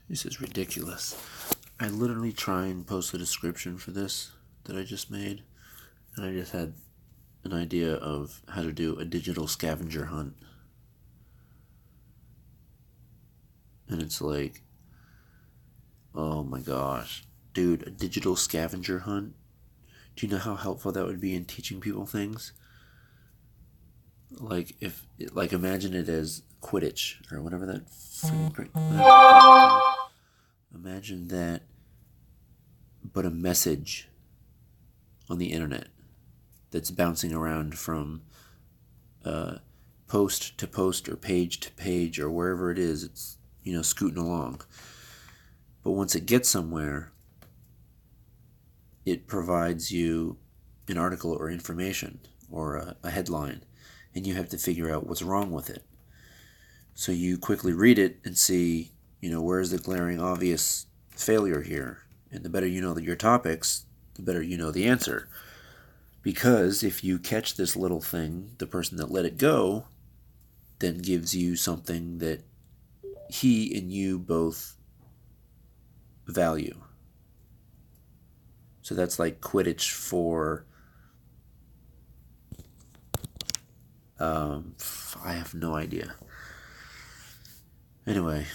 This is ridiculous. I literally try and post a description for this that I just made, and I just had an idea of how to do a digital scavenger hunt. And it's like, oh my gosh, dude, a digital scavenger hunt? Do you know how helpful that would be in teaching people things? Like, imagine it as Quidditch, or whatever that imagine that, but a message on the internet that's bouncing around from post to post or page to page or wherever it is. It's, scooting along. But once it gets somewhere, it provides you an article or information or a headline, and you have to figure out what's wrong with it. So you quickly read it and see, where's the glaring obvious failure here. And the better you know your topics, the better you know the answer. Because if you catch this little thing, the person that let it go then gives you something that he and you both value. So that's like Quidditch for... I have no idea. Anyway,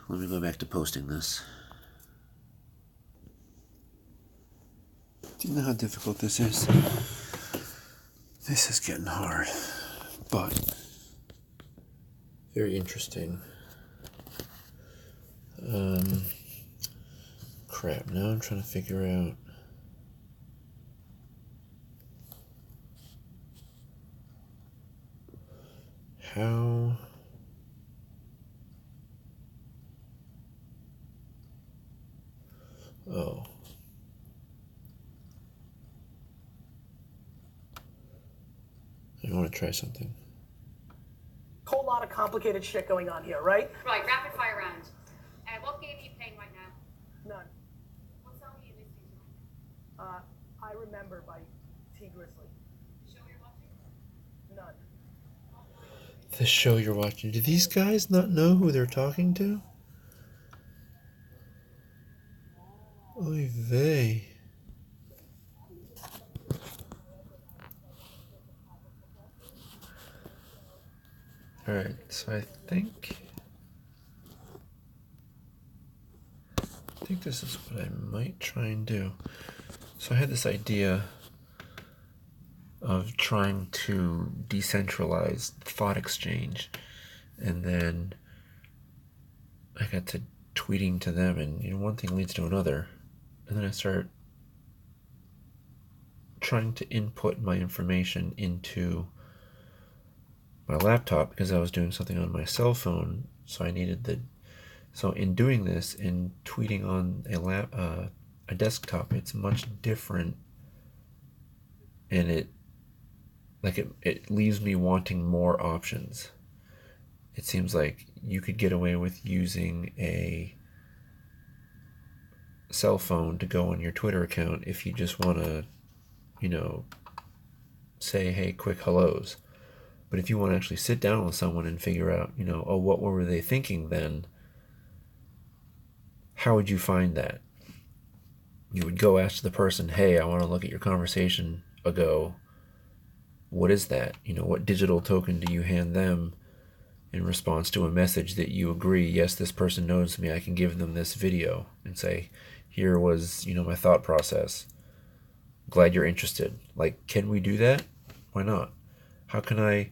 let me go back to posting this. Do you know how difficult this is? This is getting hard, but very interesting. Crap, now I'm trying to figure out how... Oh. I want to try something. Whole lot of complicated shit going on here, right? Right, rapid fire round. What game are you playing right now? None. What song are you listening to right now? I Remember by T. Grizzly. The show you're watching? None. The show you're watching. Do these guys not know who they're talking to? Oy vey. Alright, so I think this is what I might try and do. So I had this idea of trying to decentralize thought exchange, and then I got to tweeting to them, and one thing leads to another, and then I start trying to input my information into my laptop because I was doing something on my cell phone, so I needed so in doing this and tweeting on a desktop, it's much different, and it leaves me wanting more options. It seems like you could get away with using a cell phone to go on your Twitter account if you just want to, say, hey, quick hellos. But if you want to actually sit down with someone and figure out, what were they thinking then? How would you find that? You would go ask the person, hey, I want to look at your conversation ago. What is that? What digital token do you hand them in response to a message that you agree, yes, this person knows me, I can give them this video and say, here was, my thought process. Glad you're interested. Like, can we do that? Why not? How can I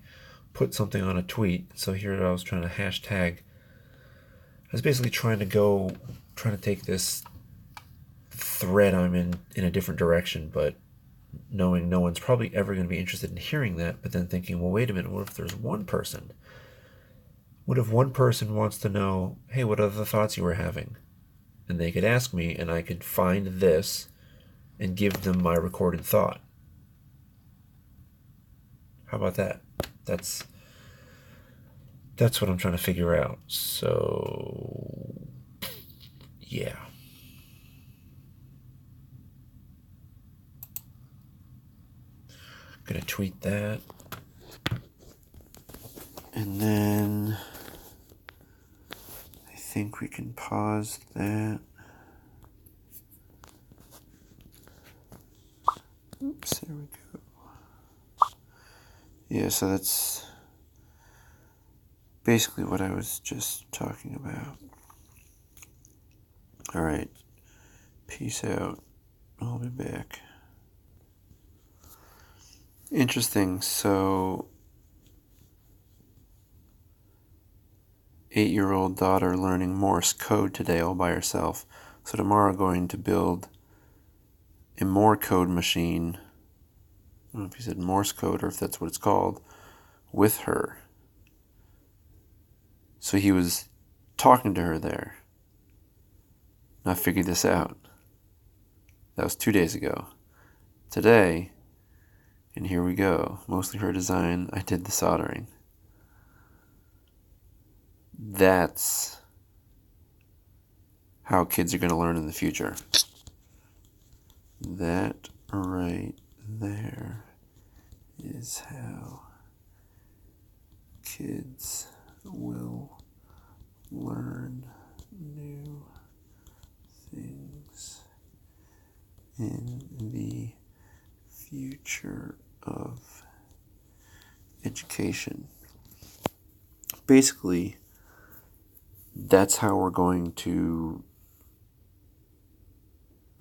put something on a tweet? So here I was trying to hashtag. I was basically trying to take this thread I'm in a different direction, but knowing no one's probably ever going to be interested in hearing that, but then thinking, well, wait a minute, what if there's one person? What if one person wants to know, hey, what are the thoughts you were having? And they could ask me, and I could find this and give them my recorded thought. How about that? That's what I'm trying to figure out. So, yeah. Gonna tweet that. And then I think we can pause that. Oops, there we go. Yeah, so that's basically what I was just talking about. Alright, peace out. I'll be back. Interesting, so 8-year-old daughter learning Morse code today all by herself. So tomorrow going to build a Morse code machine. I don't know if he said Morse code or if that's what it's called, with her. So he was talking to her there. And I figured this out. That was 2 days ago. Today, and here we go. Mostly her design. I did the soldering. That's how kids are going to learn in the future. That right there is how kids will learn new things in the future of education. Basically, that's how we're going to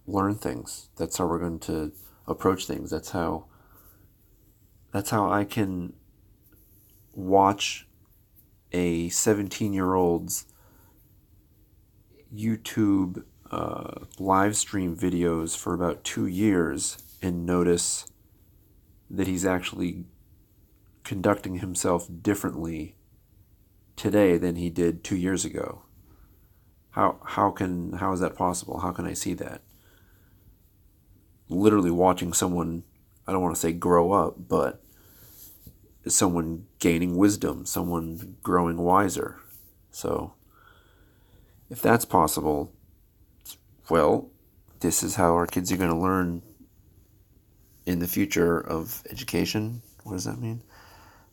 learn things. That's how we're going to approach things. That's how I can watch a 17-year-old's YouTube live stream videos for about 2 years and notice that he's actually conducting himself differently today than he did 2 years ago. How is that possible? How can I see that? Literally watching someone, I don't want to say grow up, but someone gaining wisdom, someone growing wiser. So if that's possible, well, this is how our kids are going to learn in the future of education. What does that mean?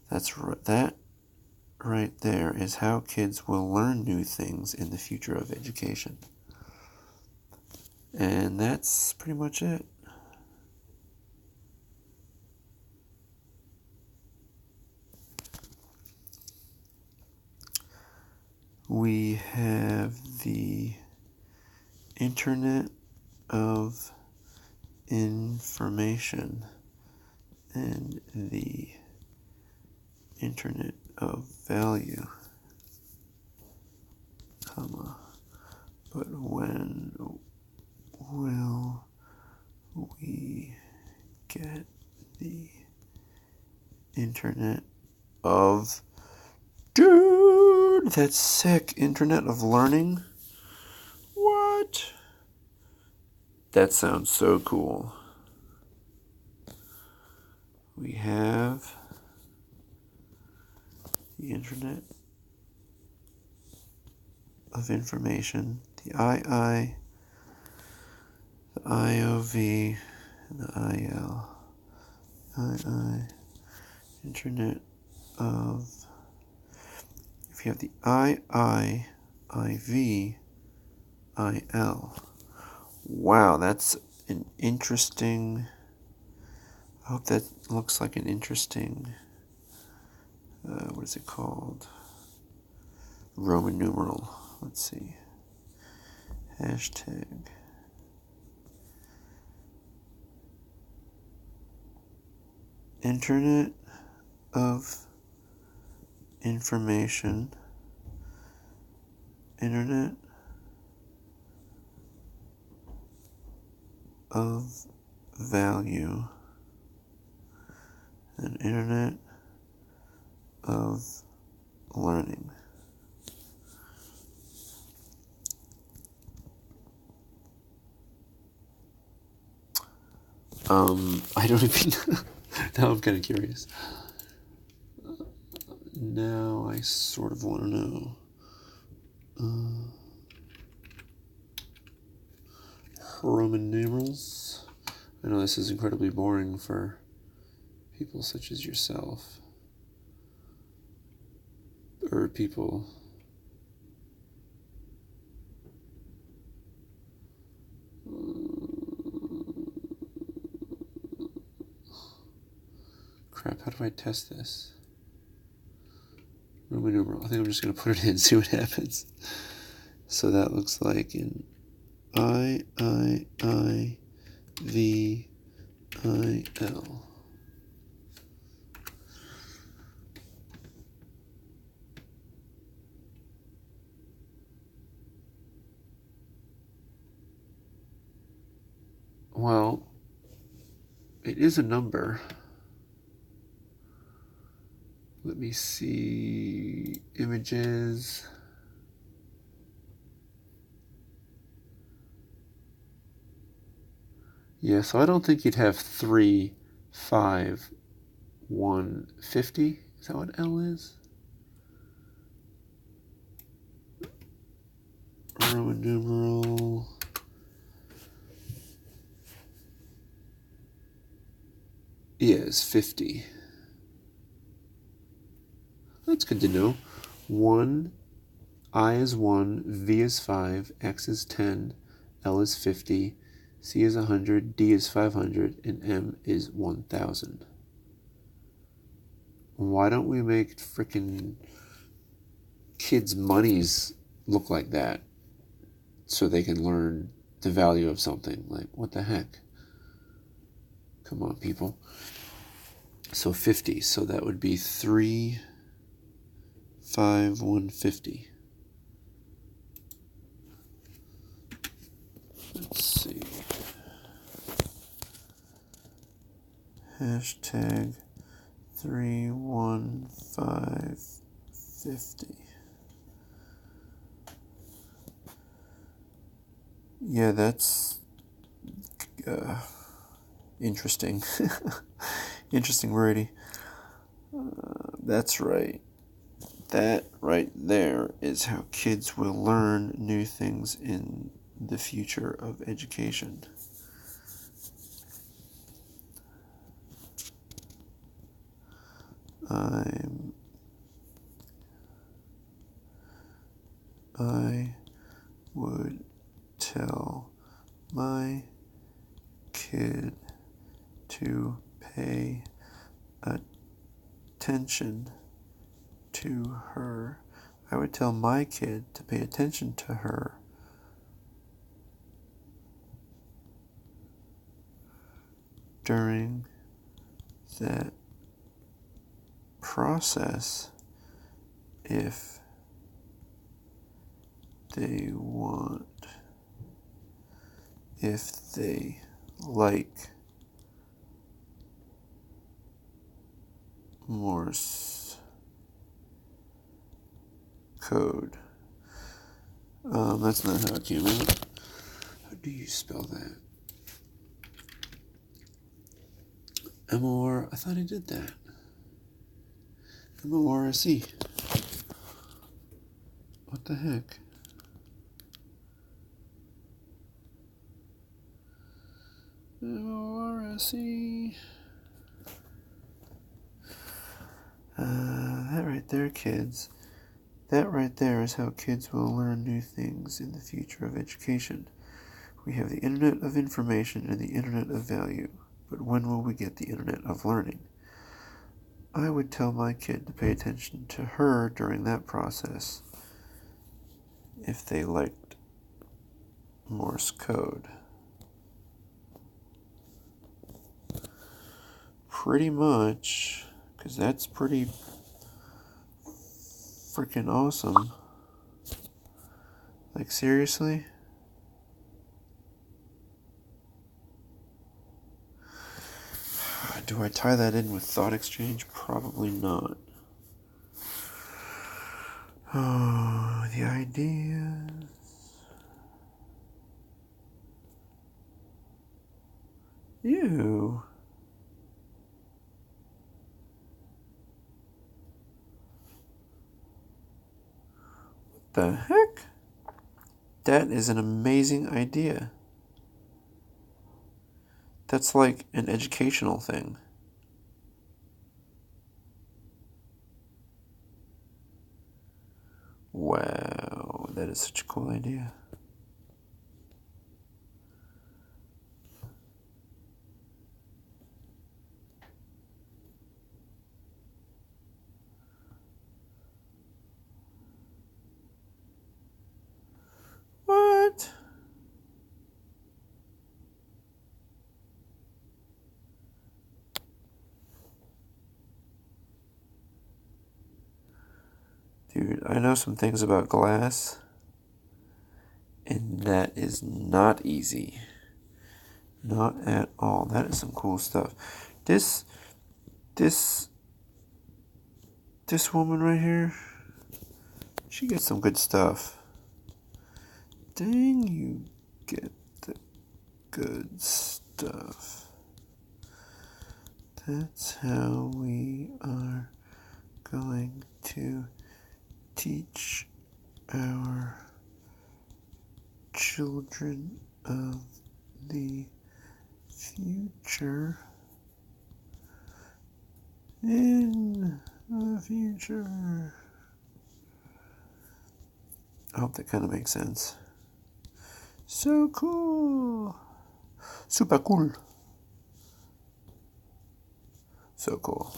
That right there is how kids will learn new things in the future of education. And that's pretty much it. We have the Internet of Information and the Internet of Value, comma, but when will we get the Internet of... Dude, that's sick. Internet of Learning? What? That sounds so cool. We have the Internet of Information, the II, the IOV, and the IL. II, Internet of... If you have the II, IV, IL. Wow, that's an interesting... I hope that looks like an interesting... what is it called? Roman numeral. Let's see. Hashtag. Internet of Information. Internet of Value. And Internet of Learning. I don't even... Now I'm kind of curious. Now I sort of want to know. Roman numerals. I know this is incredibly boring for people such as yourself. Or people crap, how do I test this? Roman numeral. I think I'm just going to put it in and see what happens. So that looks like an I-I-I-V-I-L. Well, it is a number. Let me see images. Yeah, so I don't think you'd have 3, 5, 1, 50. Is that what L is? Roman numeral. Yeah, it's 50. That's good to know. 1, I is 1, V is 5, X is 10, L is 50, C is 100, D is 500, and M is 1000. Why don't we make freaking kids' monies look like that so they can learn the value of something? Like, what the heck? Come on, people. So 50, so that would be 3, 5, 150. Let's see. Hashtag 31550. Yeah, that's interesting. Interesting wordy. That's right. That right there is how kids will learn new things in the future of education. I would tell my kid to pay attention to her. I would tell my kid to pay attention to her. During that process, if they like Morse code. That's not how it came out. How do you spell that? M-O-R, I thought I did that. M-O-R-S-E. What the heck? M-O-R-S-E. That right there, kids. That right there is how kids will learn new things in the future of education. We have the Internet of Information and the Internet of Value. But when will we get the Internet of Learning? I would tell my kid to pay attention to her during that process if they liked Morse code. Pretty much, because that's pretty freaking awesome. Like, seriously? Do I tie that in with thought exchange? Probably not. Oh, the ideas. Ew. What the heck? That is an amazing idea. That's like an educational thing. Wow, that is such a cool idea. Dude, I know some things about glass, and that is not easy. Not at all. That is some cool stuff. This woman right here, she gets some good stuff. Dang, you get the good stuff. That's how we are going to teach our children of the future in the future. I hope that kind of makes sense. So cool. Super cool. So cool.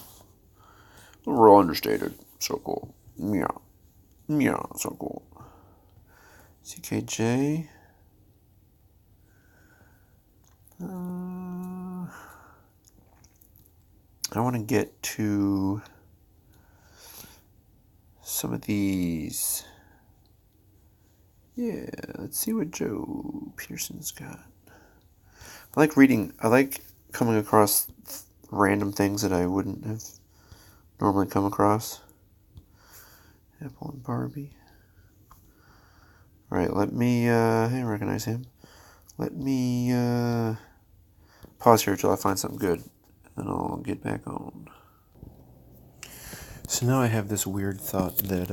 Real understated. So cool. Meow. Meow. So cool. CKJ. I want to get to some of these. Yeah, let's see what Joe Peterson's got. I like coming across random things that I wouldn't have normally come across. Apple and Barbie. Alright, let me, I recognize him. Let me, pause here until I find something good, and then I'll get back on. So now I have this weird thought that,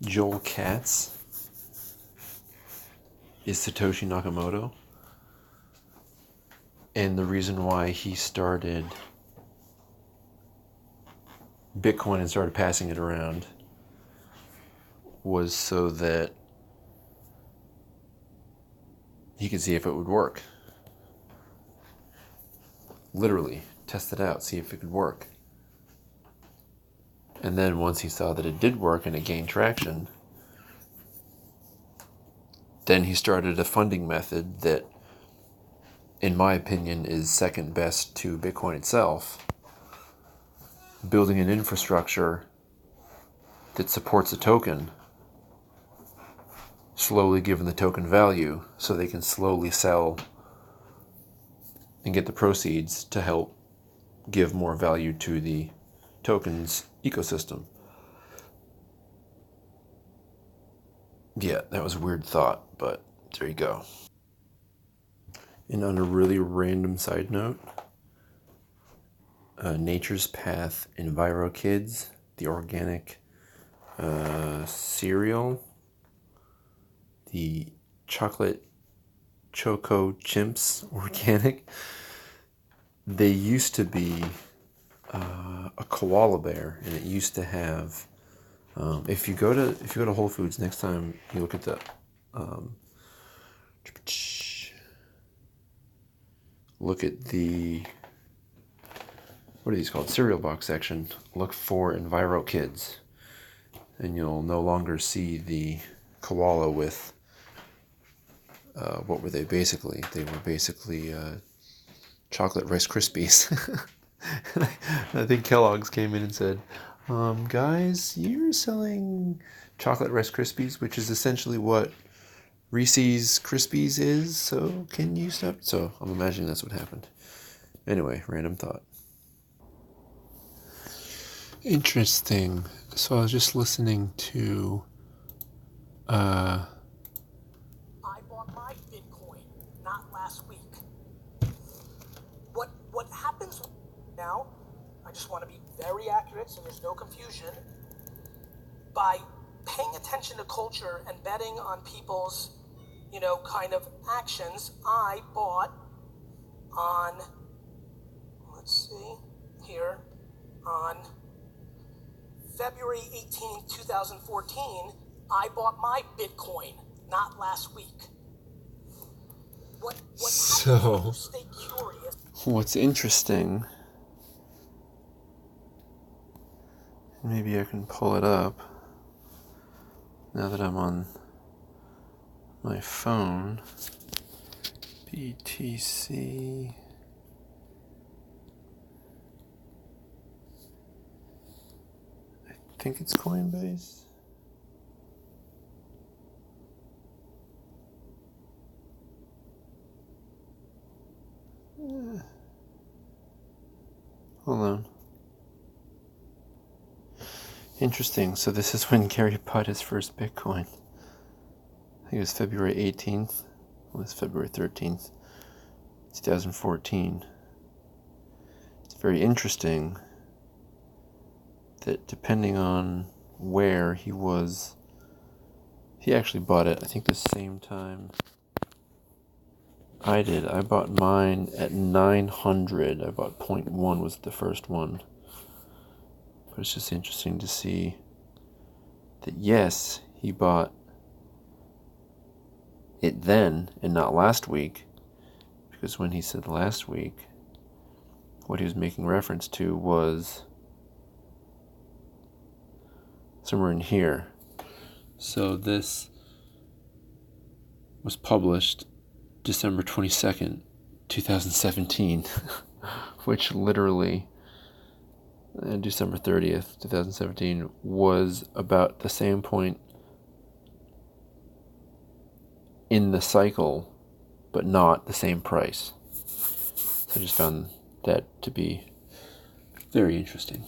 Joel Katz is Satoshi Nakamoto, and the reason why he started Bitcoin and started passing it around was so that he could see if it would work. Literally, test it out, see if it could work. And then once he saw that it did work and it gained traction, then he started a funding method that, in my opinion, is second best to Bitcoin itself. Building an infrastructure that supports a token, slowly giving the token value so they can slowly sell and get the proceeds to help give more value to the token's ecosystem. Yeah, that was a weird thought, but there you go. And on a really random side note, Nature's Path Enviro Kids, the organic cereal, the chocolate choco chimps organic, they used to be a koala bear, and it used to have, if you go to Whole Foods next time you look at the what are these called, cereal box section, look for Enviro Kids, and you'll no longer see the koala with what were they basically? They were basically chocolate Rice Krispies. I think Kellogg's came in and said, guys, you're selling chocolate Rice Krispies, which is essentially what Reese's Krispies is, so can you stop? So I'm imagining that's what happened. Anyway, random thought. Interesting. So I was just listening to I bought my Bitcoin, not last week. What happens now, I just want to be very accurate so there's no confusion. By paying attention to culture and betting on people's, kind of actions, I bought on, let's see, here, on February 18, 2014, I bought my Bitcoin, not last week. What So, happens when you stay curious? What's interesting, maybe I can pull it up now that I'm on my phone. BTC I think it's Coinbase. Hold on. Interesting. So this is when Gary bought his first Bitcoin. I think it was February 18th. Well, it's February 13th, 2014. It's very interesting that depending on where he was, he actually bought it, I think, the same time I did. I bought mine at 900. I bought 0.1 was the first one. But it's just interesting to see that, yes, he bought it then and not last week, because when he said last week, what he was making reference to was somewhere in here. So this was published December 22nd, 2017, which literally, December 30th, 2017, was about the same point in the cycle, but not the same price. So I just found that to be very interesting.